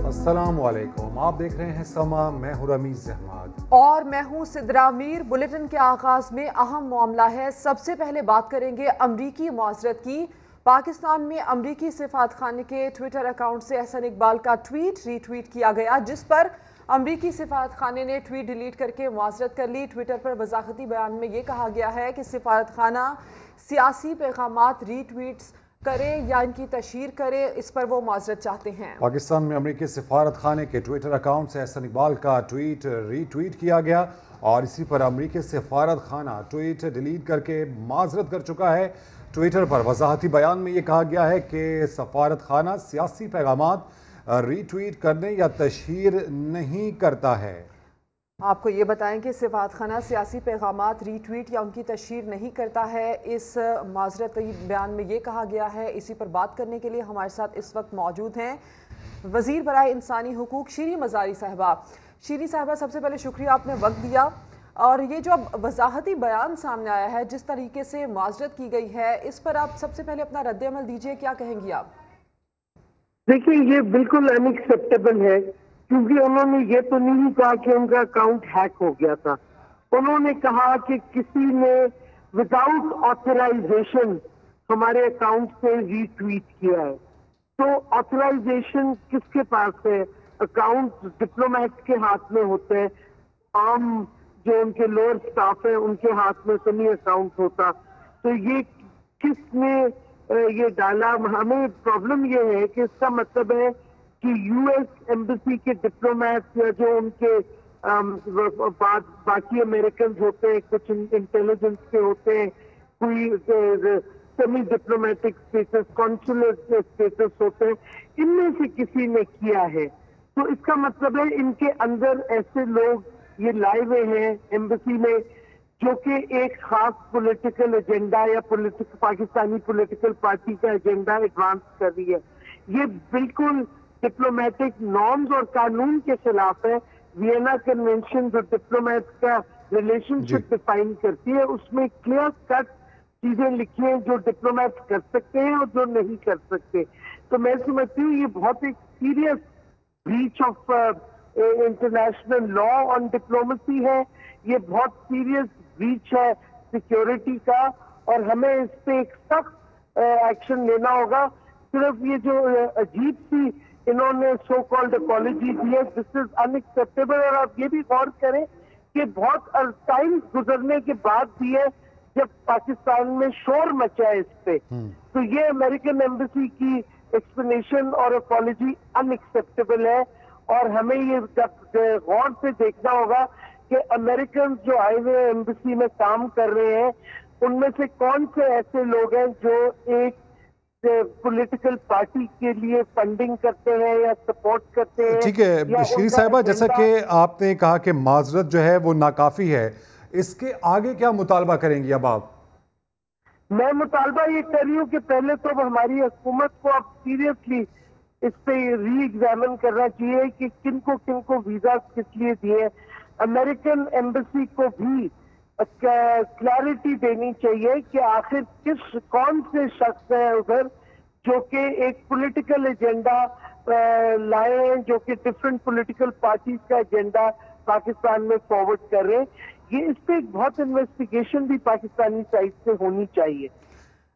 अस्सलाम वालेकुम, आप देख रहे हैं समा, मैं हूं रमीज अहमद और मैं हूं सिद्रा मीर। बुलेटिन के आगाज में अहम मामला है। सबसे पहले बात करेंगे अमरीकी मुआज़रत की। पाकिस्तान में अमरीकी सिफारतखाने के ट्विटर अकाउंट से एहसन इकबाल का ट्वीट रीट्वीट किया गया, जिस पर अमरीकी सिफारतखाने ने ट्वीट डिलीट करके मुआज़रत कर ली। ट्विटर पर वजाहती बयान में ये कहा गया है कि सिफारतखाना सियासी पैगामात रीट्वीट्स करे या इनकी तशहीर करे, इस पर वो मुआज़रत चाहते हैं। पाकिस्तान में अमरीकी सिफारत खाने के ट्विटर अकाउंट से एहसन इकबाल का ट्वीट रीट्वीट किया गया और इसी पर अमरीकी सिफारत खाना ट्वीट डिलीट करके माजरत कर चुका है। ट्विटर पर वजाहती बयान में ये कहा गया है कि सफारत खाना सियासी पैगामात रीट्वीट करने या तशहीर नहीं करता है। आपको ये बताएं कि सिफारतखाना सियासी पैगामात रीट्वीट या उनकी तशहीर नहीं करता है। इस माजरती बयान में ये कहा गया है। इसी पर बात करने के लिए हमारे साथ इस वक्त मौजूद हैं वज़ीर बराए इंसानी हुकूक शीरी मज़ारी साहिबा। शीरी साहिबा, सबसे पहले शुक्रिया, आपने वक्त दिया। और ये जो अब वजाहती बयान सामने आया है, जिस तरीके से माजरत की गई है, इस पर आप सबसे पहले अपना रद्द-ए-अमल दीजिए, क्या कहेंगी आप? देखिए, ये बिल्कुल अनएक्सेप्टेबल है, क्योंकि उन्होंने ये तो नहीं कहा कि उनका अकाउंट हैक हो गया था। उन्होंने कहा कि किसी ने विदाउट ऑथराइजेशन हमारे अकाउंट से रीट्वीट किया है। तो ऑथराइजेशन किसके पास है? अकाउंट डिप्लोमेट के हाथ में होते हैं। आम जो उनके लोअर स्टाफ है उनके हाथ में तो नहीं अकाउंट होता। तो ये किसने ये डाला? हमें प्रॉब्लम ये है कि इसका मतलब है कि यूएस एम्बेसी के डिप्लोमेट्स या जो उनके बाकी अमेरिकन होते हैं, कुछ इंटेलिजेंस के होते हैं, कोई semi diplomatic status, consular status होते हैं, इनमें से किसी ने किया है। तो इसका मतलब है इनके अंदर ऐसे लोग ये लाए हुए हैं एम्बेसी में जो कि एक खास पॉलिटिकल एजेंडा या पाकिस्तानी पॉलिटिकल पार्टी का एजेंडा एडवांस कर रही है। ये बिल्कुल डिप्लोमेटिक नॉर्म्स और कानून के खिलाफ है। वियना कन्वेंशन जो डिप्लोमेट का रिलेशनशिप डिफाइन करती है, उसमें क्लियर कट चीजें लिखी हैं जो डिप्लोमेट कर सकते हैं और जो नहीं कर सकते। तो मैं समझती हूँ ये बहुत एक serious breach of international law on diplomacy है। ये बहुत सीरियस ब्रीच है सिक्योरिटी का और हमें इस पे एक सख्त एक्शन लेना होगा। सिर्फ ये जो अजीब सी इन्होंने सो कॉल्ड अपॉलजी दी है, दिस इज अनएक्सेप्टेबल। और आप ये भी गौर करें कि बहुत टाइम गुजरने के बाद भी है जब पाकिस्तान में शोर मचा है इस पे, तो ये अमेरिकन एम्बेसी की एक्सप्लेनेशन और अपॉलजी अनएक्सेप्टेबल है। और हमें ये गौर से देखना होगा कि अमेरिकन जो आए हुए एम्बेसी में काम कर रहे हैं उनमें से कौन से ऐसे लोग हैं जो एक पॉलिटिकल पार्टी के लिए फंडिंग करते हैं या सपोर्ट करते हैं। ठीक है शीरी साहिबा, जैसा कि आपने कहा कि माजरत जो है वो नाकाफी है, इसके आगे क्या मुतालबा करेंगी अब आप? मैं मुतालबा ये कर रही हूँ कि पहले तो हमारी हुकूमत को अब सीरियसली इस पे री एग्जामिन करना चाहिए कि किनको वीजा किस लिए दिए। अमेरिकन एम्बेसी को भी क्लैरिटी देनी चाहिए कि आखिर कौन से शख्स हैं उधर जो कि एक पॉलिटिकल एजेंडा लाए हैं, जो कि डिफरेंट पॉलिटिकल पार्टीज का एजेंडा पाकिस्तान में फॉरवर्ड कर रहे हैं। ये इस पे एक बहुत इन्वेस्टिगेशन भी पाकिस्तानी साइड से होनी चाहिए।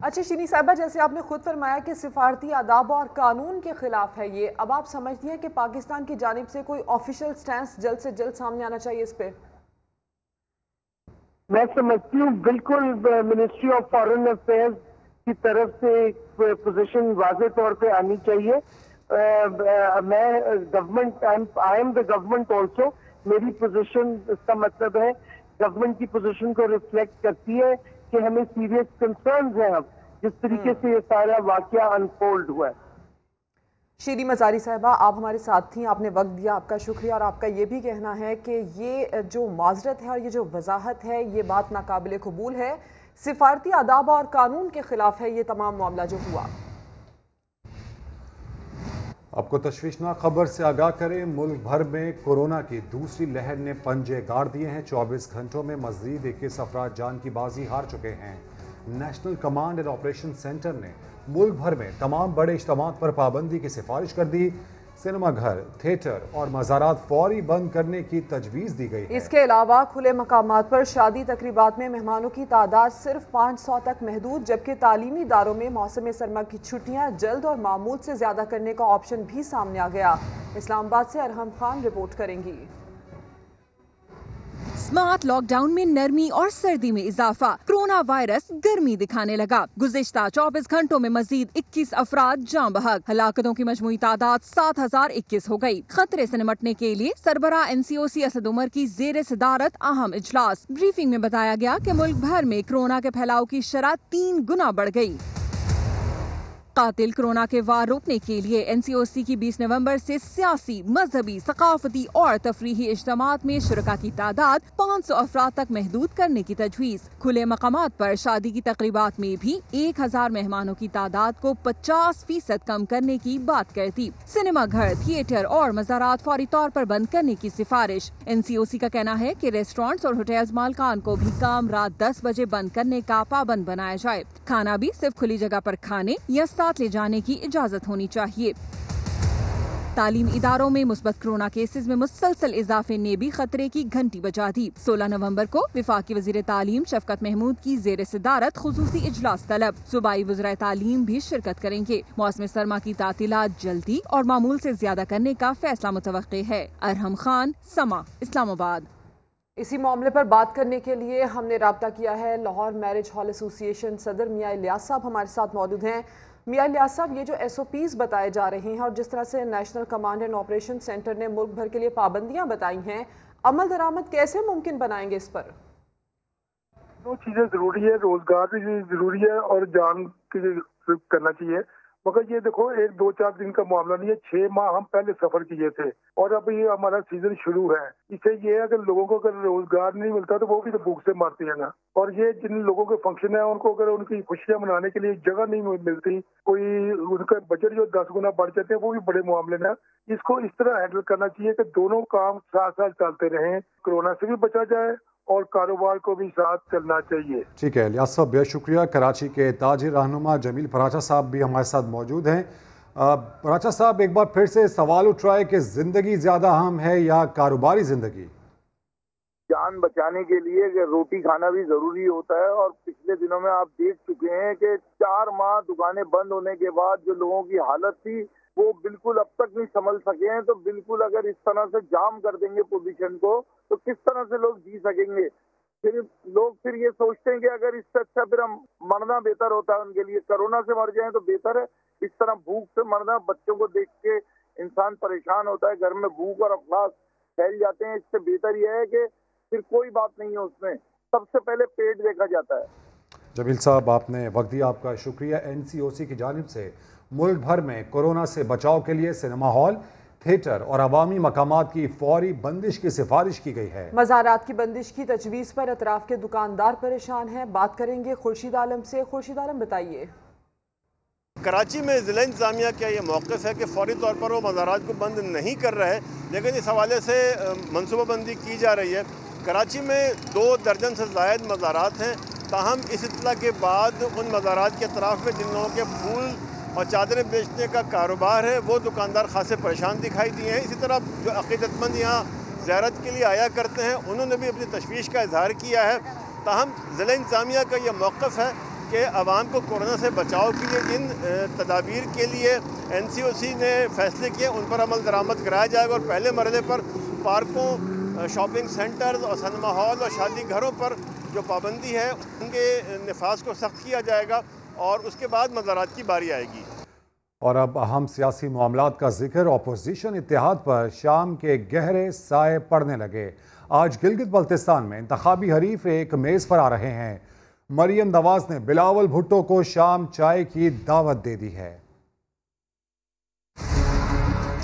अच्छा शीरी साहिबा, जैसे आपने खुद फरमाया कि सिफारती आदाब और कानून के खिलाफ है ये, अब आप समझती हैं कि पाकिस्तान की जानिब से कोई ऑफिशियल स्टैंस जल्द से जल्द सामने आना चाहिए इस पे? मैं समझती हूँ बिल्कुल मिनिस्ट्री ऑफ फॉरेन अफेयर्स की तरफ से एक पोजीशन वाज़े तौर पे आनी चाहिए। मैं government, I am the government also. मेरी पोजीशन, इसका मतलब है गवर्नमेंट की पोजीशन को रिफ्लेक्ट करती है कि हमें सीरियस कंसर्न्स हैं अब जिस तरीके से ये सारा वाकया अनफोल्ड हुआ है। शीरी मज़ारी साहिबा, आप हमारे साथ थी, आपने वक्त दिया, आपका शुक्रिया। और आपका ये भी कहना है कि ये जो माजरत है और ये जो वजाहत है, ये बात नाकाबिल कबूल है, सिफारती आदाब और कानून के खिलाफ है ये तमाम मामला जो हुआ। आपको तशवीशनाक खबर से आगाह करें, मुल्क भर में कोरोना की दूसरी लहर ने पंजे गाड़ दिए हैं। 24 घंटों में मज़ीद 21 अफराद जान की बाजी हार चुके हैं। National command and operation centre ने मुल्क भर में तमाम बड़े इज्तिमात पर पाबंदी की सिफारिश कर दी। सिनेमा घर, थिएटर और मज़ारात फौरी बंद करने की तजवीज़ दी गई है। इसके अलावा खुले मकामात पर शादी तकरीबात में मेहमानों की तादाद सिर्फ 500 तक महदूद, जबकि तालीमी इदारों में मौसम सरमा की छुट्टियां जल्द और मामूल से ज़्यादा करने का ऑप्शन भी सामने आ गया। इस्लामाबाद से अरहम खान रिपोर्ट करेंगी। स्मार्ट लॉकडाउन में नरमी और सर्दी में इजाफा, कोरोना वायरस गर्मी दिखाने लगा। गुज़िश्ता 24 घंटों में मजीद 21 अफराद जान बहक, हलाकतों की मजमूई तादाद 7021 हो गई। खतरे से निपटने के लिए सरबरा NCOC असद उमर की ज़ेर सदारत अहम इजलास। ब्रीफिंग में बताया गया कि मुल्क भर में कोरोना के फैलाव की शरह 3 गुना बढ़ गई। कातिल कोरोना के वार रोकने के लिए NCOC की 20 नवंबर से सियासी, मजहबी, सकाफती और तफरीही इज्तिमात में शुरका की तादाद 500 अफराद तक महदूद करने की तजवीज़। खुले मकामात पर शादी की तकरीबात में भी 1000 मेहमानों की तादाद को 50% कम करने की बात करती। सिनेमा घर, थिएटर और मज़ारात फौरी तौर पर बंद करने की सिफारिश। NCOC का कहना है कि रेस्टोरेंट्स और होटल्स मालकान को भी काम रात 10 बजे बंद करने का पाबंद बनाया जाए। खाना भी सिर्फ खुली जगह पर खाने या साथ ले जाने की इजाजत होनी चाहिए। तालीम इदारों में मुस्बत कोरोना केसेस में मुसलसल इजाफे ने भी खतरे की घंटी बजा दी। 16 नवंबर को वफाकी वजीर तालीम शफकत महमूद की जेर सदारत खुसूसी इजलास तलब। सूबाई वज़ीर तालीम भी शिरकत करेंगे। मौसम सरमा की तातीलात जल्दी और मामूल से ज्यादा करने का फैसला मुतवक्के है। अरहम खान, समा, इस्लामाबाद। इसी मामले पर बात करने के लिए हमने राब्ता किया है। लाहौर मैरिज हॉल एसोसिएशन सदर मियां इलियास साहब हमारे साथ मौजूद हैं। मियां इलियास साहब, ये जो SOPs बताए जा रहे हैं और जिस तरह से national command and operation centre ने मुल्क भर के लिए पाबंदियां बताई हैं, अमल दरामद कैसे मुमकिन बनाएंगे इस पर? दो चीजें जरूरी है, रोजगार भी जरूरी है और जान की करना चाहिए। मगर ये देखो, 1-2-4 दिन का मामला नहीं है, 6 माह हम पहले सफर किए थे और अब ये हमारा सीजन शुरू है। इससे ये है, अगर लोगों को अगर रोजगार नहीं मिलता तो वो भी तो भूख से मरते हैं ना। और ये जिन लोगों के फंक्शन है उनको अगर उनकी खुशियां मनाने के लिए जगह नहीं मिलती, कोई उनका बजट जो 10 गुना बढ़ जाते हैं, वो भी बड़े मामले हैं। इसको इस तरह हैंडल करना चाहिए कि दोनों काम साथ साथ चलते रहें, कोरोना से भी बचा जाए और कारोबार को भी साथ चलना चाहिए। ठीक है इलियास साहब, बेहद शुक्रिया। कराची के ताजिर रहनुमा जमील फराचा साहब भी हमारे साथ मौजूद हैं। फराचा साहब, एक बार फिर से सवाल उठ रहा है कि जिंदगी ज्यादा अहम है या कारोबारी जिंदगी? जान बचाने के लिए रोटी खाना भी जरूरी होता है और पिछले दिनों में आप देख चुके हैं कि 4 माह दुकानें बंद होने के बाद जो लोगों की हालत थी वो बिल्कुल अब तक नहीं संभल सके हैं। तो बिल्कुल अगर इस तरह से जाम कर देंगे पोजीशन को तो किस तरह से लोग जी सकेंगे? फिर ये सोचते हैं कि अगर इससे अच्छा फिर हम मरना बेहतर होता है उनके लिए, कोरोना से मर जाए तो बेहतर है। इस तरह भूख से मरना, बच्चों को देख के इंसान परेशान होता है, घर में भूख और अफलास फैल जाते हैं। इससे बेहतर यह है कि फिर कोई बात नहीं है, उसमें सबसे पहले पेट देखा जाता है। जमील साहब, आपने वक्त दिया, आपका शुक्रिया। NCOC की जानिब से मुल्क भर में कोरोना से बचाव के लिए सिनेमा हॉल, थिएटर और अवामी मकामात की फौरी बंदिश की सिफारिश की गई है। मज़ारात की बंदिश की तजवीज़ पर अतराफ के दुकानदार परेशान हैं। बात करेंगे खुर्शीद आलम से। खुर्शीद आलम, बताइए। कराची में ज़िला इंतज़ामिया का ये मौक़िफ़ है कि फ़ौरी तौर पर वो मज़ारात को बंद नहीं कर रहे, लेकिन इस हवाले से मनसूबाबंदी की जा रही है। कराची में 2 दर्जन से ज़ायद मज़ारात हैं। ताहम इस इत्तला के बाद उन मज़ारात के अतराफ़ में जिन लोगों के फूल और चादरें बेचने का कारोबार है वो दुकानदार खासे परेशान दिखाई दिए हैं। इसी तरह जो अक़ीदतमंद यहाँ ज़ियारत के लिए आया करते हैं उन्होंने भी अपनी तशवीश का इजहार किया है। ताहम ज़िला इंतज़ामिया का ये मौक़िफ़ है कि आवाम को कोरोना से बचाव के लिए जिन तदाबीर के लिए NCOC ने फ़ैसले किए उन पर अमल दरामद कराया जाएगा और पहले मरहले पर पार्कों, शॉपिंग सेंटर्स और सिनेमा हॉल और शादी घरों पर जो पाबंदी है उनके नफाज को सख्त किया जाएगा और उसके बाद मज़ारात की बारी आएगी। और अब अहम सियासी मामलात का जिक्र। अपोजिशन इत्तेहाद पर शाम के गहरे साए पड़ने लगे। आज गिलगित बल्तिस्तान में इंतखाबी हरीफ एक मेज़ पर आ रहे हैं। मरियम नवाज ने बिलावल भुट्टो को शाम चाय की दावत दे दी है।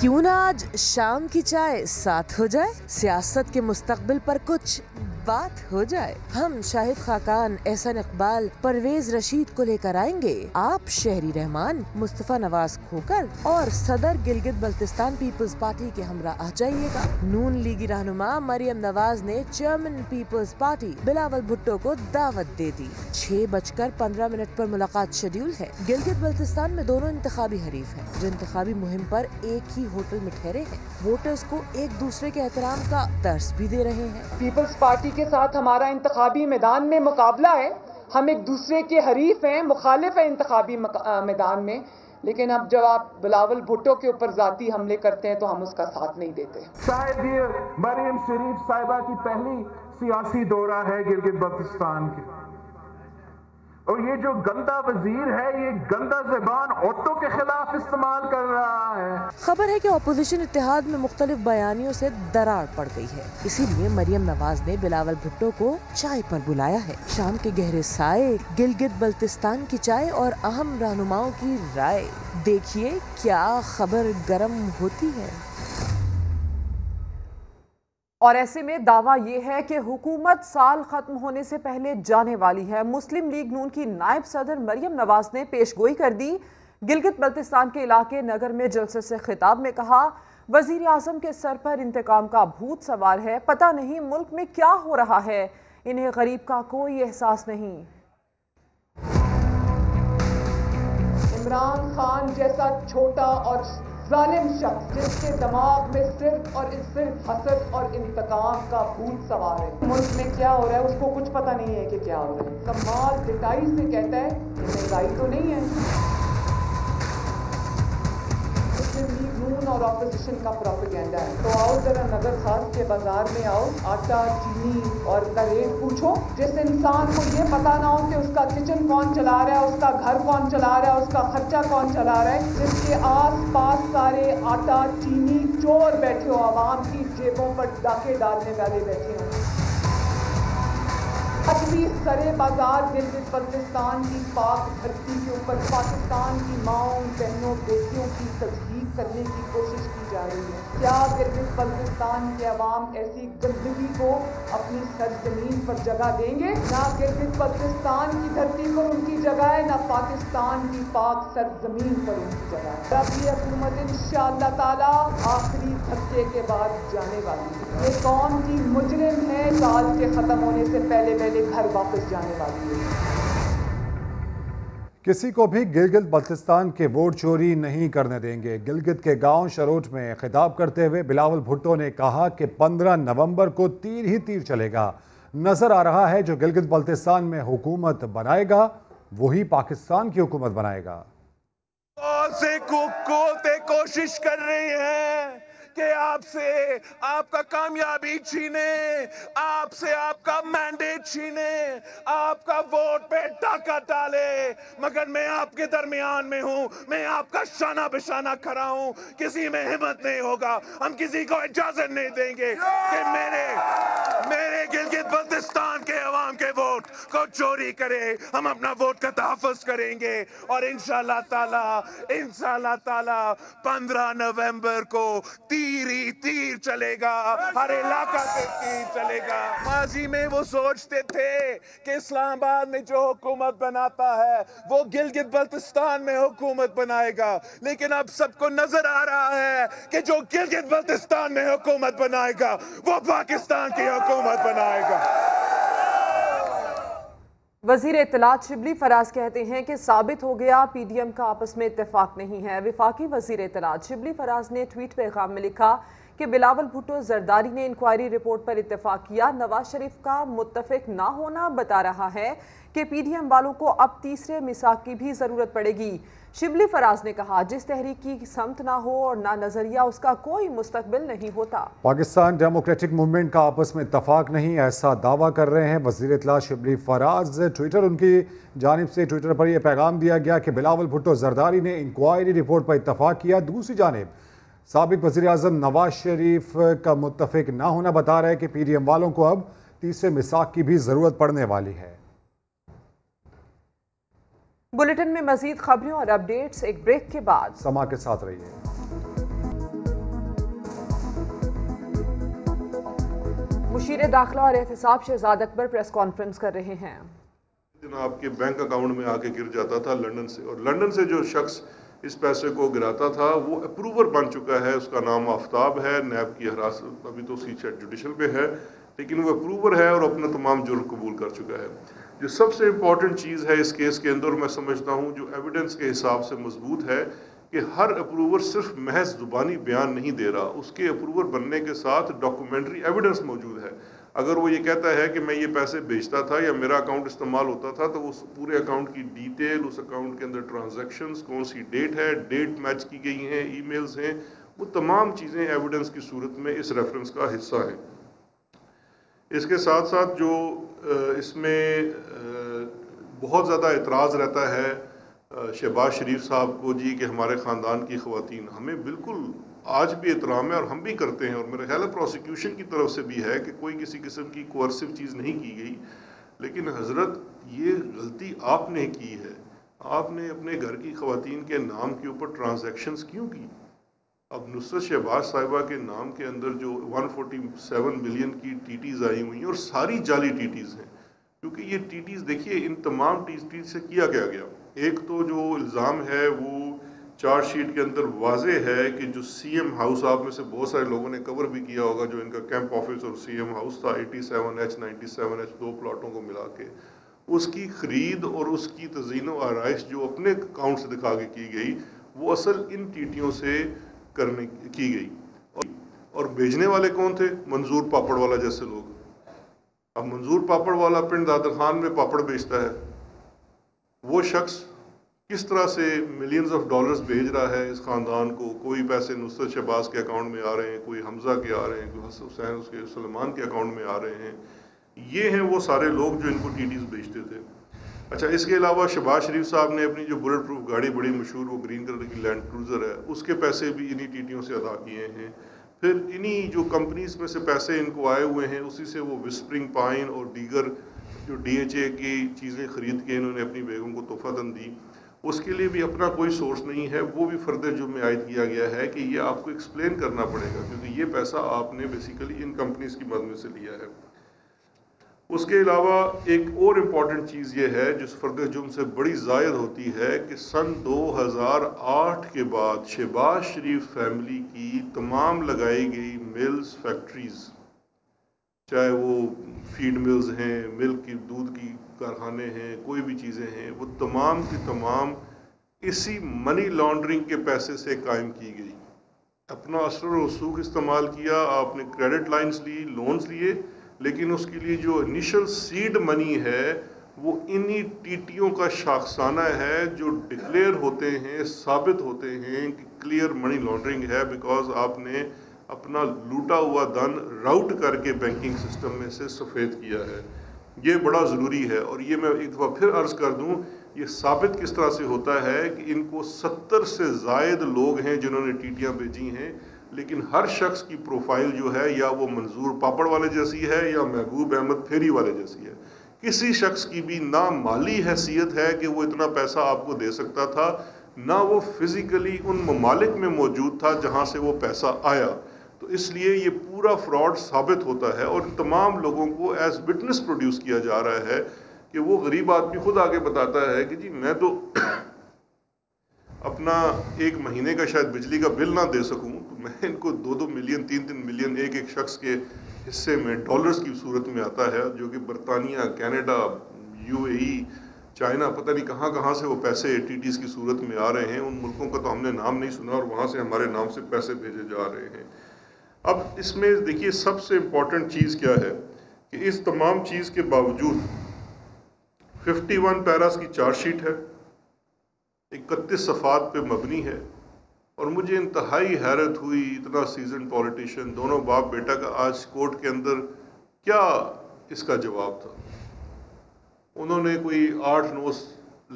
क्यों ना आज शाम की चाय साथ हो जाए, सियासत के मुस्तकबिल पर कुछ बात हो जाए। हम शाहिद खाकान, एहसन इकबाल, परवेज रशीद को लेकर आएंगे। आप शहरी रहमान मुस्तफा नवाज खोकर और सदर गिलगित बल्तिस्तान पीपल्स पार्टी के हमरा आ जाइएगा। नून लीगी रहनुमा मरियम नवाज ने चेयरमैन पीपल्स पार्टी बिलावल भुट्टो को दावत दे दी। 6:15 पर मुलाकात शेड्यूल है। गिलगित बल्तिस्तान में दोनों इंतखाबी हरीफ हैं, जो इंतखाबी मुहिम पर एक ही होटल में ठहरे हैं। वोटर्स को एक दूसरे के एहतराम का दर्स भी दे रहे हैं। पीपल्स पार्टी के साथ हमारा इंतखाबी मैदान में मुकाबला है। हम एक दूसरे के हरीफ हैं, मुखालिफ हैं इंतखाबी मैदान में, लेकिन अब जब आप बिलावल भुट्टो के ऊपर जाती हमले करते हैं तो हम उसका साथ नहीं देते। शायद ये मरियम शरीफ साहिबा की पहली सियासी दौरा है गिलगित बल्तिस्तान की, और ये जो गंदा वजीर है ये गंदा ज़बान औरतों के खिलाफ इस्तेमाल कर रहा है। खबर है कि अपोजिशन इत्तेहाद में मुख्तलिफ बयानियों से दरार पड़ गई है, इसीलिए मरियम नवाज ने बिलावल भुट्टो को चाय पर बुलाया है। शाम के गहरे साए, गिलगित बल्तिस्तान की चाय और अहम रहनुमाओं की राय, देखिए क्या खबर गर्म होती है। और ऐसे में दावा ये है कि हुकूमत साल खत्म होने से पहले जाने वाली है। मुस्लिम लीग नून की नायब सदर मरियम नवाज ने पेशगोई कर दी। गिलगित बल्तिस्तान के इलाके नगर में जलसे से खिताब में कहा, वजीर आजम के सर पर इंतकाम का भूत सवार है, पता नहीं मुल्क में क्या हो रहा है, इन्हें गरीब का कोई एहसास नहीं। इमरान खान जैसा छोटा और जालिम शख्स जिसके दिमाग में सिर्फ और सिर्फ हसद और इंतकाम का भूत सवार है। मुल्क में क्या हो रहा है उसको कुछ पता नहीं है कि क्या हो रहा है। कमाल पिटाई से कहता है कि महंगाई तो नहीं है। नून और ऑपोजिशन का प्रोपेगेंडा है। तो आओ जरा नगर खास के बाजार में आओ, आटा चीनी और का रेट पूछो। जिस इंसान को ये पता ना हो कि उसका किचन कौन चला रहा है, उसका घर कौन चला रहा है, उसका खर्चा कौन चला रहा है, जिसके आस पास सारे आटा चीनी चोर बैठे हो, आवाम की जेबों पर डाके डालने वाले बैठे हो। असली सरे बाजार गिलगित बल्तिस्तान की पाक धरती के ऊपर पाकिस्तान की माओं बहनों बेटियों की तस्दीक करने की कोशिश की जा रही है। क्या गिलगित बल्तिस्तान के अवाम ऐसी गंदगी को अपनी सरजमीन पर जगह देंगे? ना गिलगित बल्तिस्तान की धरती पर उनकी जगह है, ना पाकिस्तान की पाक सरजमीन पर उनकी जगह है। अब ये हुकूमत इंशाअल्लाह ताला आखिरी धक्के के बाद जाने वाली है। ये कौन की मुजरिम है, साल के खत्म होने से पहले घर वापस जाने वाली है। किसी को भी गिलगित बल्तिस्तान के वोट चोरी नहीं करने देंगे। गिलगित के गांव शरोट में खिताब करते हुए बिलावल भुट्टो ने कहा कि 15 नवंबर को तीर ही तीर चलेगा। नजर आ रहा है जो गिलगित बल्तिस्तान में हुकूमत बनाएगा वही पाकिस्तान की हुकूमत बनाएगा। कोशिश कर रही है कि आपसे आपका कामयाबी छीने, आपसे आपका मैंडेट छीने, आपका वोट पे डाका डाले, मगर मैं आपके दरमियान में हूं, मैं आपका शाना बिशाना खड़ा हूं। किसी में हिम्मत नहीं होगा, हम किसी को इजाजत नहीं देंगे कि मेरे गिलगित बल्तिस्तान के अवाम के वोट को चोरी करे। हम अपना वोट का तहफ़्फ़ुज़ करेंगे और इंशाअल्लाह ताला 15 नवंबर को तीर ही तीर चलेगा, हर इलाका से तीर चलेगा। माजी में वो सोचते थे कि इस्लामाबाद में जो हुकूमत बनाता है वो गिलगित बल्तिस्तान में हुकूमत बनाएगा, लेकिन अब सबको नजर आ रहा है कि जो गिलगित बल्तिस्तान में हुकूमत बनाएगा वो पाकिस्तान की हुकूमत बनाएगा। वजीर इत्तलात शिबली फराज कहते हैं कि साबित हो गया पीडीएम का आपस में इत्तेफाक नहीं है। वफाकी वजीर इत्तलात शिबली फराज ने ट्वीट पैगाम में लिखा कि बिलावल भुट्टो जरदारी ने इंक्वायरी रिपोर्ट पर इत्तेफाक किया। नवाज शरीफ का मुत्तफिक ना होना बता रहा है कि पीडीएम वालों को अब तीसरे मिसाक की भी जरूरत पड़ेगी। शिबली फराज ने कहा, जिस तहरीक की समत ना हो और ना नजरिया, उसका कोई मुस्तकबिल नहीं होता। पाकिस्तान डेमोक्रेटिक मूवमेंट का आपस में इत्तफाक नहीं, ऐसा दावा कर रहे हैं वजीर इत्तलात शिबली फराज। ट्विटर उनकी जानिब से ट्विटर पर यह पैगाम दिया गया कि बिलावल भुट्टो जरदारी ने इंक्वायरी रिपोर्ट पर इत्तफाक किया। दूसरी जानिब साबिक वज़ीर आज़म नवाज शरीफ का मुत्तफिक ना होना बता रहे कि पीडीएम वालों को अब तीसरे मिसाक की भी जरूरत पड़ने वाली है। बुलेटिन में मजीद खबरें और अपडेट्स एक ब्रेक के बाद। समा के साथ रहिए। मुशीर दाखिला और एहतसाब शहजाद अकबर प्रेस कॉन्फ्रेंस कर रहे हैं। आपके बैंक अकाउंट में आके गिर जाता था लंदन से, और लंदन से जो शख्स इस पैसे को गिराता था वो अप्रूवर बन चुका है, उसका नाम आफ्ताब है, नैब की हिरासत अभी तो उसकी जुडिशल में है, लेकिन वो अप्रूवर है और अपना तमाम जुर्म कबूल कर चुका है। जो सबसे इम्पॉर्टेंट चीज़ है इस केस के अंदर, मैं समझता हूँ जो एविडेंस के हिसाब से मजबूत है कि हर अप्रूवर सिर्फ महज ज़ुबानी बयान नहीं दे रहा, उसके अप्रूवर बनने के साथ डॉक्यूमेंट्री एविडेंस मौजूद है। अगर वो ये कहता है कि मैं ये पैसे बेचता था या मेरा अकाउंट इस्तेमाल होता था, तो उस पूरे अकाउंट की डिटेल, उस अकाउंट के अंदर ट्रांजैक्शंस, कौन सी डेट है, डेट मैच की गई हैं, ईमेल्स हैं, वो तमाम चीज़ें एविडेंस की सूरत में इस रेफरेंस का हिस्सा हैं। इसके साथ साथ जो इसमें बहुत ज़्यादा एतराज़ रहता है शहबाज शरीफ साहब को जी कि हमारे ख़ानदान की ख़वातीन, हमें बिल्कुल आज भी एहतराम है और हम भी करते हैं, और मेरा ख्याल है प्रोसिक्यूशन की तरफ से भी है कि कोई किसी किस्म की कोअर्सिव चीज़ नहीं की गई, लेकिन हज़रत ये गलती आपने की है, आपने अपने घर की ख़वातीन के नाम के ऊपर ट्रांजैक्शंस क्यों की? अब नुसरत शहबाज साहिबा के नाम के अंदर जो 147 मिलियन की टीटीज़ आई हुई हैं और सारी जाली टीटीज़ हैं, क्योंकि ये टीटीज़ देखिए इन तमाम टीटीज़ से किया क्या गया। एक तो जो इल्ज़ाम है वो चार्जशीट के अंदर वाजे है कि जो सीएम हाउस, आप में से बहुत सारे लोगों ने कवर भी किया होगा, जो इनका कैंप ऑफिस और सीएम हाउस था 87H 97H 2 प्लाटों को मिला के, उसकी ख़रीद और उसकी तज़ीन व आराइश जो अपने अकाउंट से दिखा के की गई, वो असल इन टीटियों से करने की गई। और भेजने वाले कौन थे? मंजूर पापड़ वाला जैसे लोग। अब मंजूर पापड़ वाला पिंड दादर खान में पापड़ बेचता है, वो शख्स किस तरह से मिलियंस ऑफ डॉलर्स भेज रहा है इस ख़ानदान को? कोई पैसे नुसरत शहबाज के अकाउंट में आ रहे हैं, कोई हमज़ा के आ रहे हैं, कोई हुसैन उसके सलमान के अकाउंट में आ रहे हैं। ये हैं वो सारे लोग जो इनको टीटीज़ बेचते थे। अच्छा, इसके अलावा शहबाज शरीफ साहब ने अपनी जो बुलेट प्रूफ गाड़ी बड़ी मशहूर, वो ग्रीन कलर की लैंड क्रूज़र है, उसके पैसे भी इन्हीं टीटियों से अदा किए हैं। फिर इन्हीं जो कंपनीज़ में से पैसे इनको आए हुए हैं, उसी से वो विस्परिंग पाइन और दीगर जो DHA की चीज़ें ख़रीद के इन्होंने अपनी बेगम को तोहफ़ातन दी, उसके लिए भी अपना कोई सोर्स नहीं है। वो भी फर्दर जुर्म में आयद किया गया है कि ये आपको एक्सप्लेन करना पड़ेगा, क्योंकि ये पैसा आपने बेसिकली इन कंपनीज़ की मदद में से लिया है। उसके अलावा एक और इम्पॉर्टेंट चीज़ ये है जो फर्दर जुर्म से बड़ी ज़ायद होती है कि सन 2008 के बाद शहबाज शरीफ फैमिली की तमाम लगाई गई मिल्स, फैक्ट्रीज़, चाहे वो फीड मिल्स हैं, मिल्क की दूध की कारखाने हैं, कोई भी चीज़ें हैं, वो तमाम की तमाम इसी मनी लॉन्ड्रिंग के पैसे से कायम की गई। अपना असर और रसूख इस्तेमाल किया, आपने क्रेडिट लाइन्स ली, लोन्स लिए, लेकिन उसके लिए जो इनिशियल सीड मनी है वो इन्हीं टीटियों का शाखसाना है जो डिक्लेयर होते हैं, साबित होते हैं कि क्लियर मनी लॉन्ड्रिंग है, बिकॉज आपने अपना लूटा हुआ धन राउट करके बैंकिंग सिस्टम में से सफ़ेद किया है। ये बड़ा ज़रूरी है। और ये मैं एक दफ़ा फिर अर्ज़ कर दूँ, ये साबित किस तरह से होता है कि इनको 70 से ज़ायद लोग हैं जिन्होंने टीटियाँ भेजी हैं, लेकिन हर शख्स की प्रोफाइल जो है या वो मंजूर पापड़ वाले जैसी है या महबूब अहमद फेरी वाले जैसी है। किसी शख्स की भी ना माली हैसियत है कि वो इतना पैसा आपको दे सकता था, ना वो फिज़िकली उन ममालिक में मौजूद था जहाँ से वो पैसा आया। तो इसलिए ये पूरा फ्रॉड साबित होता है और तमाम लोगों को एज विटनेस प्रोड्यूस किया जा रहा है कि वो गरीब आदमी खुद आगे बताता है कि जी मैं तो अपना एक महीने का शायद बिजली का बिल ना दे सकूं, तो मैं इनको 2-2 मिलियन 3-3 मिलियन एक शख्स के हिस्से में डॉलर्स की सूरत में आता है, जो कि बरतानिया, कनाडा, UAE, चाइना, पता नहीं कहाँ कहाँ से वो पैसे टीटीज़ की सूरत में आ रहे हैं। उन मुल्कों का तो हमने नाम नहीं सुना और वहाँ से हमारे नाम से पैसे भेजे जा रहे हैं। अब इसमें देखिए सबसे इम्पॉर्टेंट चीज़ क्या है कि इस तमाम चीज़ के बावजूद 51 पैरास की चार्जशीट है, 31 सफ़ात पे मबनी है, और मुझे इंतहाई हैरत हुई, इतना सीजन पॉलिटिशियन, दोनों बाप बेटा का आज कोर्ट के अंदर क्या इसका जवाब था। उन्होंने कोई 8-9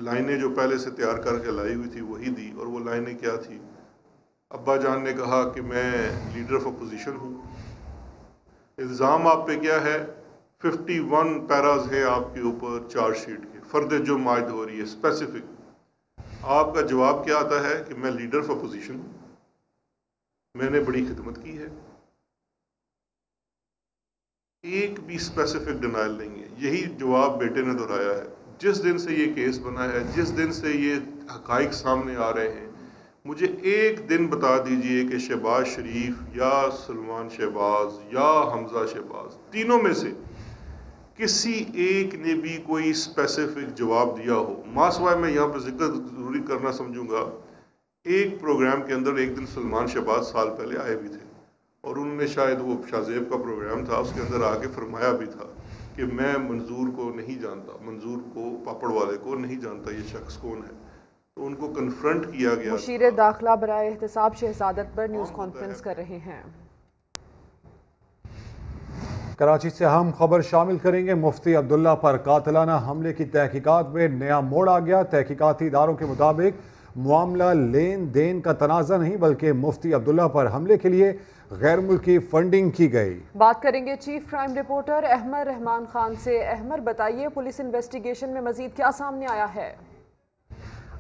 लाइनें जो पहले से तैयार करके लाई हुई थी वही दी, और वो लाइनें क्या थी? अब्बा जान ने कहा कि मैं लीडर ऑफ अपोजिशन हूँ। इल्ज़ाम आप पे क्या है? 51 पैराज हैं आपके ऊपर चार्जशीट के, फर्द जो मायद हो रही है स्पेसिफिक। आपका जवाब क्या आता है कि मैं लीडर ऑफ अपोजिशन हूँ, मैंने बड़ी खिदमत की है। एक भी स्पेसिफिक डिनाइल नहीं है। यही जवाब बेटे ने दोहराया है। जिस दिन से ये केस बना है, जिस दिन से ये हकाइक सामने आ रहे हैं, मुझे एक दिन बता दीजिए कि शहबाज शरीफ या सलमान शहबाज या हमजा शहबाज, तीनों में से किसी एक ने भी कोई स्पेसिफिक जवाब दिया हो। मासवाय मैं यहाँ पर जिक्र ज़रूरी करना समझूंगा, एक प्रोग्राम के अंदर एक दिन सलमान शहबाज साल पहले आए भी थे और उन्होंने शायद वो शाहजेब का प्रोग्राम था, उसके अंदर आके फरमाया भी था कि मैं मंजूर को नहीं जानता, मंजूर को, पापड़ वाले को नहीं जानता ये शख्स कौन है। तो उनको कन्फ्रंट किया गया। मुशीर दाखिला बराए एहतसाब शहजाद अकबर न्यूज़ कॉन्फ्रेंस कर रहे हैं। कराची से अहम खबर शामिल करेंगे। मुफ्ती अब्दुल्ला पर कातिलाना हमले की तहकीकात में नया मोड़ आ गया। तहकीकाती इदारों के मुताबिक मामला लेन देन का तनाज़ा नहीं बल्कि मुफ्ती अब्दुल्ला पर हमले के लिए गैर मुल्की फंडिंग की गई। बात करेंगे chief crime reporter Ahmed Rehman Khan से। अहमद बताइए, पुलिस इन्वेस्टिगेशन में मजीद क्या सामने आया है?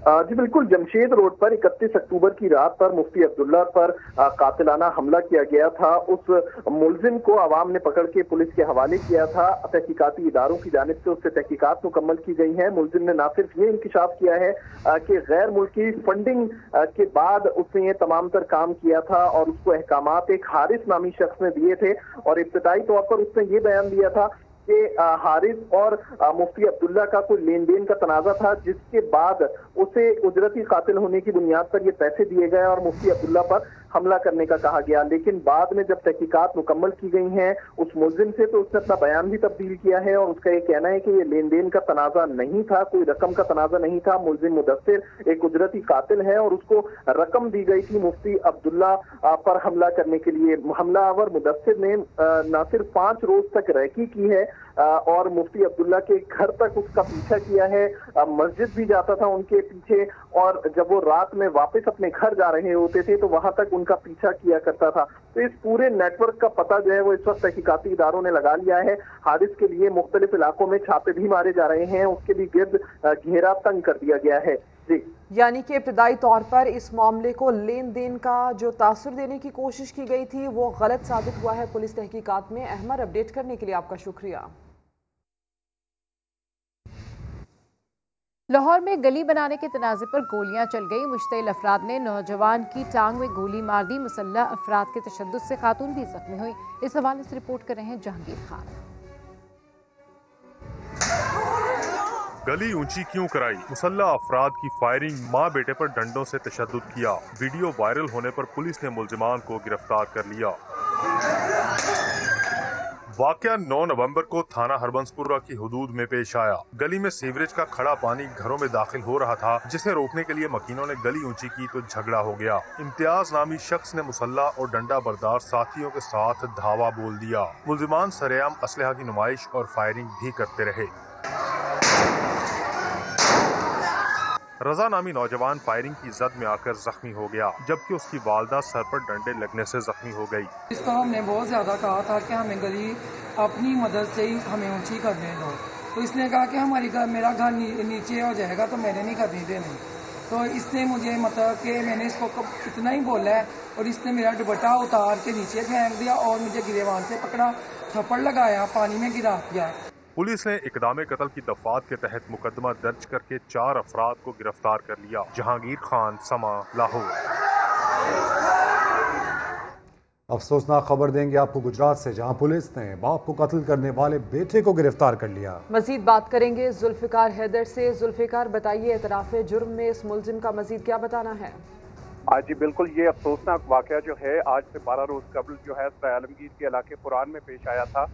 जी बिल्कुल, जमशेद रोड पर 31 अक्टूबर की रात पर मुफ्ती अब्दुल्ला पर कातिलाना हमला किया गया था। उस मुलजिम को आवाम ने पकड़ के पुलिस के हवाले किया था। तहकीकाती इदारों की जानिब से उससे तहकीकात मुकम्मल की गई है। मुलजिम ने ना सिर्फ ये इंकशाफ किया है कि गैर मुल्की फंडिंग के बाद उसने ये तमाम तर काम किया था और उसको अहकामात एक हारिस नामी शख्स ने दिए थे और इब्तदाई तौर पर उसने ये बयान दिया था कि हारिस और मुफ्ती अब्दुल्ला का कोई लेन देन का तनाज़ा था, जिसके बाद उसे उजरती कातिल होने की बुनियाद पर ये पैसे दिए गए और मुफ्ती अब्दुल्ला पर हमला करने का कहा गया। लेकिन बाद में जब तहकीकात मुकम्मल की गई हैं उस मुलजिम से, तो उसने अपना बयान भी तब्दील किया है और उसका ये कहना है कि ये लेन देन का तनाज़ा नहीं था, कोई रकम का तनाज़ा नहीं था। मुलजिम मुदस्सिर एक उजरती कातिल है और उसको रकम दी गई थी मुफ्ती अब्दुल्ला पर हमला करने के लिए। हमलावर मुदस्सिर ने न सिर्फ 5 रोज तक रैकी की है और मुफ्ती अब्दुल्ला के घर तक उसका पीछा किया है, मस्जिद भी जाता था उनके पीछे और जब वो रात में वापस अपने घर जा रहे होते थे तो वहां तक उनका पीछा किया करता था। तो इस पूरे नेटवर्क का पता जो है वो इस वक्त तहकीकाती इदारों ने लगा लिया है। हारिस के लिए मुख्तलिफ इलाकों में छापे भी मारे जा रहे हैं, उसके लिए गिर्द घेरा तंग कर दिया गया है। जी, यानी कि इब्तदाई तौर पर इस मामले को लेन देन का जो तासुर देने की कोशिश की गई थी वो गलत साबित हुआ है पुलिस तहकीकात में। अहमद, अपडेट करने के लिए आपका शुक्रिया। लाहौर में गली बनाने के तनाज़े पर गोलियां चल गई। मुश्तइल अफराद ने नौजवान की टांग में गोली मार दी। मुसल्लह अफराद के तशद्दुद से खातून भी जख्मी हुई। इस हवाले से रिपोर्ट कर रहे हैं जहांगीर खान। गली ऊंची क्यों कराई? मुसल्लह अफराद की फायरिंग, माँ बेटे पर डंडों से तशद्दुद किया। वीडियो वायरल होने पर पुलिस ने मुलजिमान को गिरफ्तार कर लिया। वाकया 9 नवंबर को थाना हरबंसपुरा की हुदूद में पेश आया। गली में सीवरेज का खड़ा पानी घरों में दाखिल हो रहा था, जिसे रोकने के लिए मकीनों ने गली ऊंची की तो झगड़ा हो गया। इम्तियाज नामी शख्स ने मुसल्लह और डंडा बरदार साथियों के साथ धावा बोल दिया। मुलजिमान सरेआम असलहा की नुमाइश और फायरिंग भी करते रहे। रजा नामी नौजवान फायरिंग की जद में आकर जख्मी हो गया, जबकि उसकी वालदा सर पर डंडे लगने से जख्मी हो गई। इसका हमने बहुत ज्यादा कहा था कि हमें गली अपनी मदद से ही हमें ऊंची करने दो, तो इसने कहा कि मेरा घर नीचे हो जाएगा तो मैंने नहीं करनी देनी। तो इसने मुझे मतलब कि मैंने इसको इतना ही बोला है और इसने मेरा दुपट्टा उतार के नीचे फेंक दिया और मुझे गिरेबान से पकड़ा, थप्पड़ लगाया, पानी में गिरा दिया। पुलिस ने इक़दाम कत्ल की दफात के तहत मुकदमा दर्ज करके 4 अफराद को गिरफ्तार कर लिया। जहांगीर खान, समा, लाहौर। अफसोसनाक खबर देंगे आपको गुजरात से, जहां पुलिस ने बाप को कत्ल करने वाले बेटे को गिरफ्तार कर लिया। मजीद बात करेंगे जुल्फिकार हैदर से। जुल्फिकार, बताइए, एतराफ़े जुर्म में इस मुलजिम का मजीद क्या बताना है? आज जी बिल्कुल, ये अफसोसनाक वाक़या जो है आज से 12 रोज कबल जो है आलमगीर के इलाके पुरान में पेश आया था,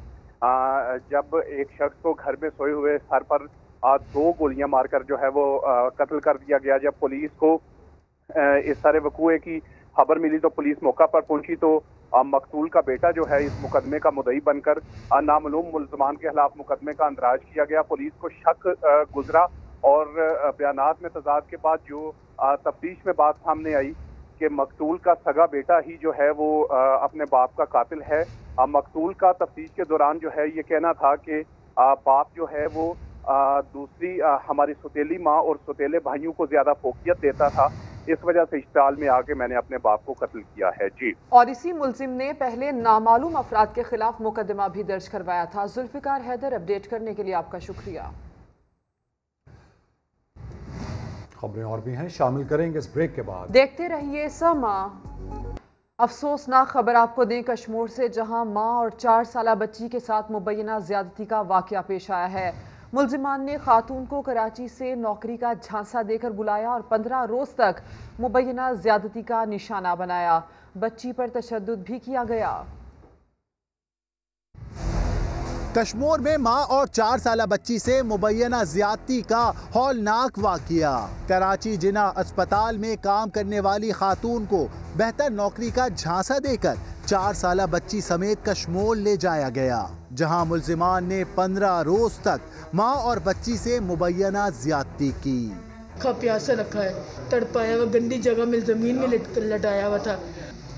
जब एक शख्स को घर में सोए हुए सर पर 2 गोलियां मारकर जो है वो कत्ल कर दिया गया। जब पुलिस को इस सारे वकूए की खबर मिली तो पुलिस मौका पर पहुंची तो मकतूल का बेटा जो है इस मुकदमे का मुद्दई बनकर नामालूम मुल्ज़मान के खिलाफ मुकदमे का अंदराज किया गया। पुलिस को शक गुजरा और बयानात में तजाद के बाद जो तफ्तीश में बात सामने आई कि मकतूल का सगा बेटा ही जो है वो अपने बाप का कातिल है। मकतूल का तफ्तीश के दौरान जो है ये कहना था कि बाप जो है वो दूसरी हमारी सौतेली माँ और सौतेले भाइयों को ज़्यादा फोकियत देता था, इस वजह से इश्ताल में आके मैंने अपने बाप को कत्ल किया है। जी। और इसी मुलजिम ने पहले नामालूम अफराद के खिलाफ मुकदमा भी दर्ज करवाया था। जुल्फिकार हैदर, अपडेट करने के लिए आपका शुक्रिया। खबरें और भी हैं, शामिल करेंगे इस ब्रेक के बाद। देखते रहिए समा। अफसोसनाक खबर आपको दें कश्मीर से, जहां मां और 4 साला बच्ची के साथ मुबैना ज्यादती का वाकया पेश आया है। मुलजिमान ने खातून को कराची से नौकरी का झांसा देकर बुलाया और 15 रोज तक मुबैना ज्यादती का निशाना बनाया। बच्ची पर तशद्दुद भी किया गया। कश्मीर में मां और 4 साला बच्ची से मुबैना ज्यादती का हौलनाक वाकया। कराची जिना अस्पताल में काम करने वाली खातून को बेहतर नौकरी का झांसा देकर 4 साला बच्ची समेत कश्मीर ले जाया गया, जहां मुलजिमान ने 15 रोज तक मां और बच्ची से मुबैना ज्यादती की। प्यासा रखा है, तड़पाया हुआ, गंदी जगह में जमीन में लटाया हुआ था।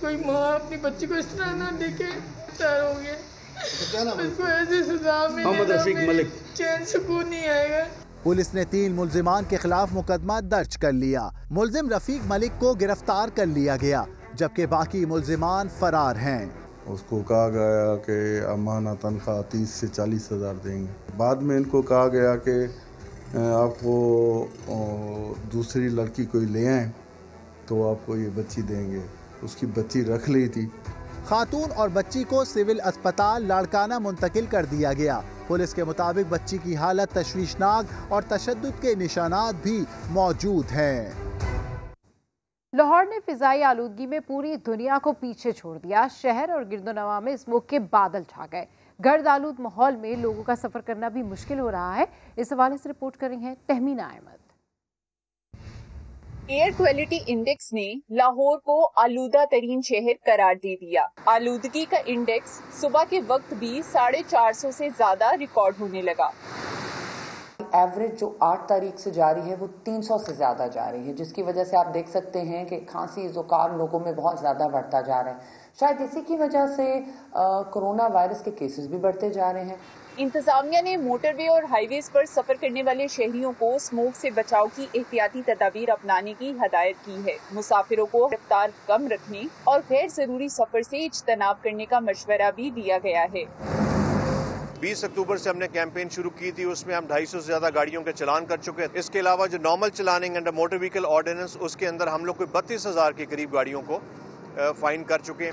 कोई माँ अपनी बच्ची को इस तरह ना देखे, तैयार हो गया। उसको ऐसे सजा मिले, चैन सुकून नहीं आएगा। पुलिस ने 3 मुलजिमान के खिलाफ मुकदमा दर्ज कर लिया। मुलजिम रफीक मलिक को गिरफ्तार कर लिया गया, जबकि बाकी मुलजिमान फरार हैं। उसको कहा गया कि अमाना तनख्वाह 30 से 40 हज़ार देंगे। बाद में इनको कहा गया कि आपको दूसरी लड़की कोई ले आए तो आपको ये बच्ची देंगे। उसकी बच्ची रख ली थी। खातून और बच्ची को सिविल अस्पताल लाड़काना मुंतकिल कर दिया गया। पुलिस के मुताबिक बच्ची की हालत तशवीशनाक और तशद्दुद के निशानात भी मौजूद हैं। लाहौर ने फिजाई आलूदगी में पूरी दुनिया को पीछे छोड़ दिया। शहर और गिरदोनवा में स्मोक के बादल छा गए। गर्द आलूद माहौल में लोगों का सफर करना भी मुश्किल हो रहा है। इस हवाले से रिपोर्ट कर रही हैं Tehmina Ahmed. Air quality index ने लाहौर को आलूदा तरीन शहर करार दे दिया। आलूदगी का इंडेक्स सुबह के वक्त भी 450 से ज्यादा रिकॉर्ड होने लगा। एवरेज जो 8 तारीख से जारी है वो 300 से ज़्यादा जा रही है, जिसकी वजह से आप देख सकते हैं कि खांसी ज़ुकाम लोगों में बहुत ज़्यादा बढ़ता जा रहा है। शायद इसी की वजह से कोरोना वायरस के केसेस भी बढ़ते जा रहे हैं। इंतजामिया ने मोटरवे और हाईवेज पर सफर करने वाले शहरियों को स्मोक से बचाव की एहतियाती तदाबीर अपनाने की हदायत की है। मुसाफिरों को रफ्तार कम रखने और गैर जरूरी सफर से इज्तनाब करने का मशवरा भी दिया गया है। 20 अक्टूबर से हमने कैंपेन शुरू की थी, उसमें हम 250 से ज़्यादा गाड़ियों के चलान कर चुके हैं। इसके अलावा जो नॉर्मल चलानिंग अंडर मोटर व्हीकल ऑर्डिनेंस, उसके अंदर हम लोग कोई 32,000 के करीब गाड़ियों को फाइन कर चुके हैं।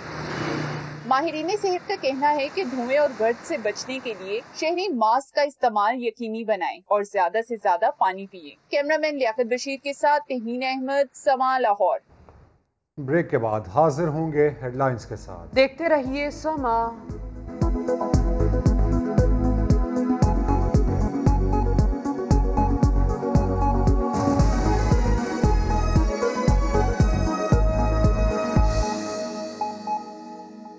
माहिरीन सेहत का कहना है कि धुएं और गर्द से बचने के लिए शहरी मास्क का इस्तेमाल यकीनी बनाएं और ज्यादा से ज्यादा पानी पिए। कैमरामैन लियाकत बशीर के साथ तहमीना अहमद, समा, लाहौर। ब्रेक के बाद हाजिर होंगे हेडलाइंस के साथ। देखते रहिए समा।